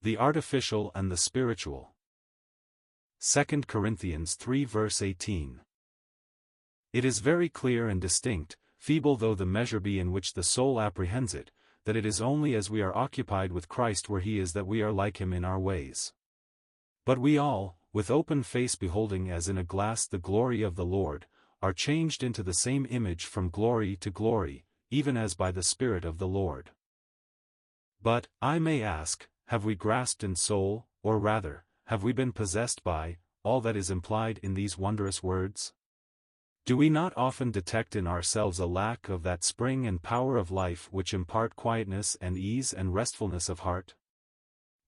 The artificial and the spiritual. 2 Corinthians 3 verse 18. It is very clear and distinct, feeble though the measure be in which the soul apprehends it, that it is only as we are occupied with Christ where he is that we are like him in our ways. But we all, with open face beholding as in a glass the glory of the Lord, are changed into the same image from glory to glory, even as by the Spirit of the Lord. But, I may ask, have we grasped in soul, or rather, have we been possessed by, all that is implied in these wondrous words? Do we not often detect in ourselves a lack of that spring and power of life which impart quietness and ease and restfulness of heart?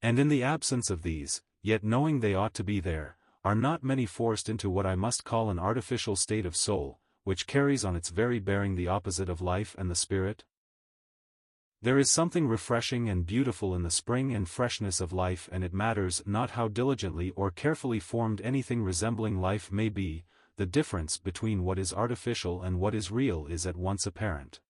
And in the absence of these, yet knowing they ought to be there, are not many forced into what I must call an artificial state of soul, which carries on its very bearing the opposite of life and the Spirit? There is something refreshing and beautiful in the spring and freshness of life, and it matters not how diligently or carefully formed anything resembling life may be, the difference between what is artificial and what is real is at once apparent.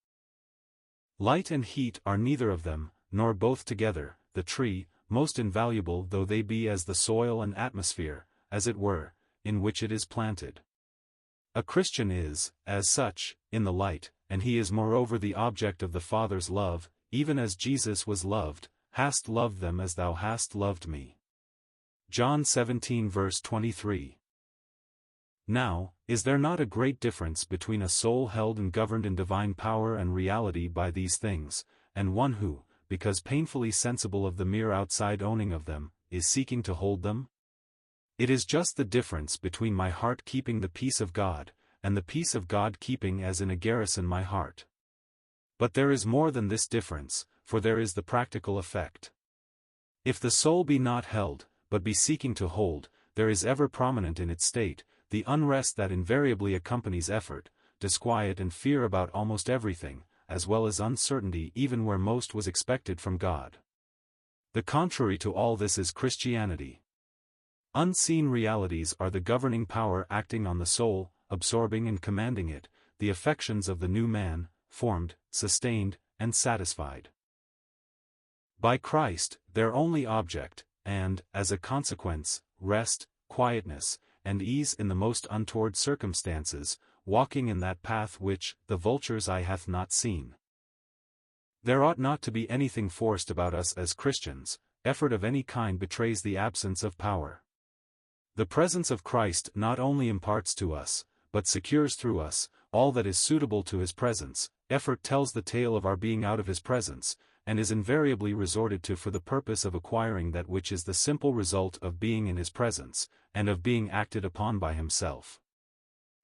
Light and heat are neither of them, nor both together, the tree, most invaluable though they be as the soil and atmosphere, as it were, in which it is planted. A Christian is, as such, in the light, and he is moreover the object of the Father's love, even as Jesus was loved, hast loved them as thou hast loved me. John 17 verse 23. Now, is there not a great difference between a soul held and governed in divine power and reality by these things, and one who, because painfully sensible of the mere outside owning of them, is seeking to hold them? It is just the difference between my heart keeping the peace of God, and the peace of God keeping as in a garrison my heart. But there is more than this difference, for there is the practical effect. If the soul be not held, but be seeking to hold, there is ever prominent in its state, the unrest that invariably accompanies effort, disquiet and fear about almost everything, as well as uncertainty even where most was expected from God. The contrary to all this is Christianity. Unseen realities are the governing power acting on the soul, absorbing and commanding it, the affections of the new man, formed, sustained, and satisfied by Christ, their only object, and, as a consequence, rest, quietness, and ease in the most untoward circumstances, walking in that path which, the vulture's eye hath not seen. There ought not to be anything forced about us as Christians. Effort of any kind betrays the absence of power. The presence of Christ not only imparts to us, but secures through us, all that is suitable to his presence. Effort tells the tale of our being out of his presence, and is invariably resorted to for the purpose of acquiring that which is the simple result of being in his presence, and of being acted upon by himself.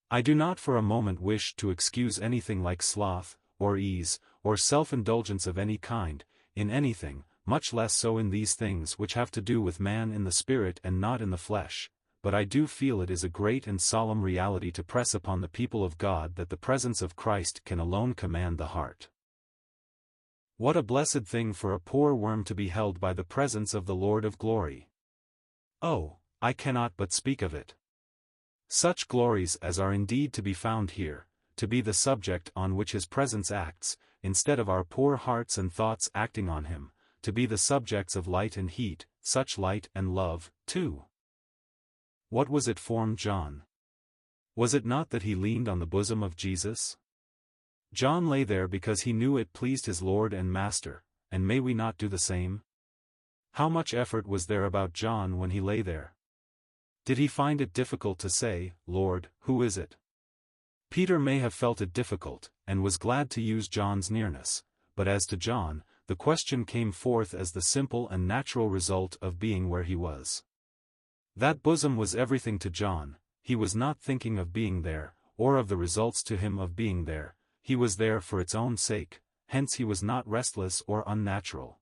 I do not for a moment wish to excuse anything like sloth, or ease, or self-indulgence of any kind, in anything, much less so in these things which have to do with man in the spirit and not in the flesh, but I do feel it is a great and solemn reality to press upon the people of God that the presence of Christ can alone command the heart. What a blessed thing for a poor worm to be held by the presence of the Lord of glory! Oh, I cannot but speak of it. Such glories as are indeed to be found here, to be the subject on which his presence acts, instead of our poor hearts and thoughts acting on him, to be the subjects of light and heat, such light and love, too. What was it formed John? Was it not that he leaned on the bosom of Jesus? John lay there because he knew it pleased his Lord and Master, and may we not do the same? How much effort was there about John when he lay there? Did he find it difficult to say, Lord, who is it? Peter may have felt it difficult, and was glad to use John's nearness, but as to John, the question came forth as the simple and natural result of being where he was. That bosom was everything to John. He was not thinking of being there, or of the results to him of being there. He was there for its own sake, hence he was not restless or unnatural.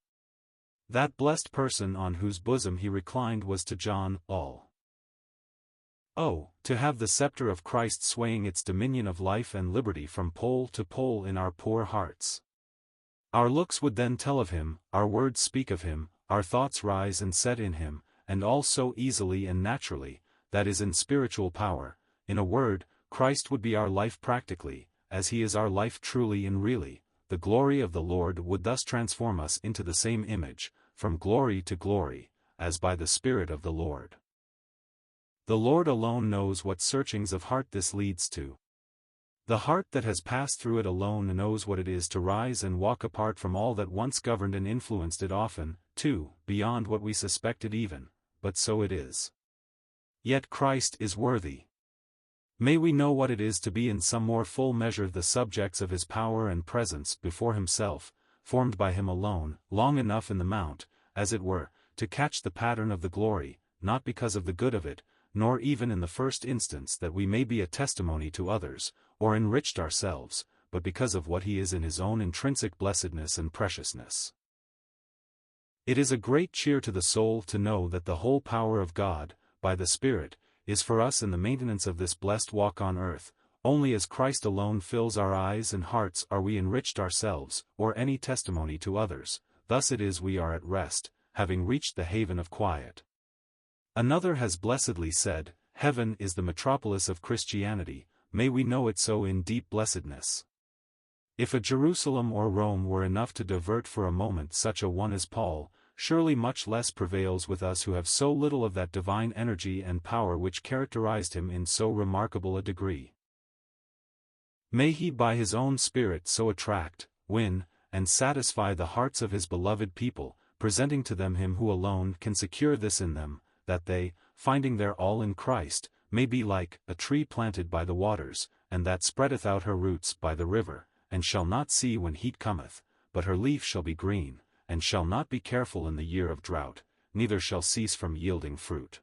That blessed person on whose bosom he reclined was to John all. Oh, to have the scepter of Christ swaying its dominion of life and liberty from pole to pole in our poor hearts. Our looks would then tell of him, our words speak of him, our thoughts rise and set in him, and all so easily and naturally, that is in spiritual power. In a word, Christ would be our life practically, as he is our life truly and really. The glory of the Lord would thus transform us into the same image, from glory to glory, as by the Spirit of the Lord. The Lord alone knows what searchings of heart this leads to. The heart that has passed through it alone knows what it is to rise and walk apart from all that once governed and influenced it, often, too, beyond what we suspected even, but so it is. Yet Christ is worthy. May we know what it is to be in some more full measure the subjects of his power and presence before himself, formed by him alone, long enough in the mount, as it were, to catch the pattern of the glory, not because of the good of it, nor even in the first instance that we may be a testimony to others, or enriched ourselves, but because of what he is in his own intrinsic blessedness and preciousness. It is a great cheer to the soul to know that the whole power of God, by the Spirit, is for us in the maintenance of this blessed walk on earth. Only as Christ alone fills our eyes and hearts are we enriched ourselves, or any testimony to others. Thus it is we are at rest, having reached the haven of quiet. Another has blessedly said, "Heaven is the metropolis of Christianity." May we know it so in deep blessedness. If a Jerusalem or Rome were enough to divert for a moment such a one as Paul, surely much less prevails with us who have so little of that divine energy and power which characterized him in so remarkable a degree. May he by his own Spirit so attract, win, and satisfy the hearts of his beloved people, presenting to them him who alone can secure this in them, that they, finding their all in Christ, may be like a tree planted by the waters, and that spreadeth out her roots by the river, and shall not see when heat cometh, but her leaf shall be green, and shall not be careful in the year of drought, neither shall cease from yielding fruit.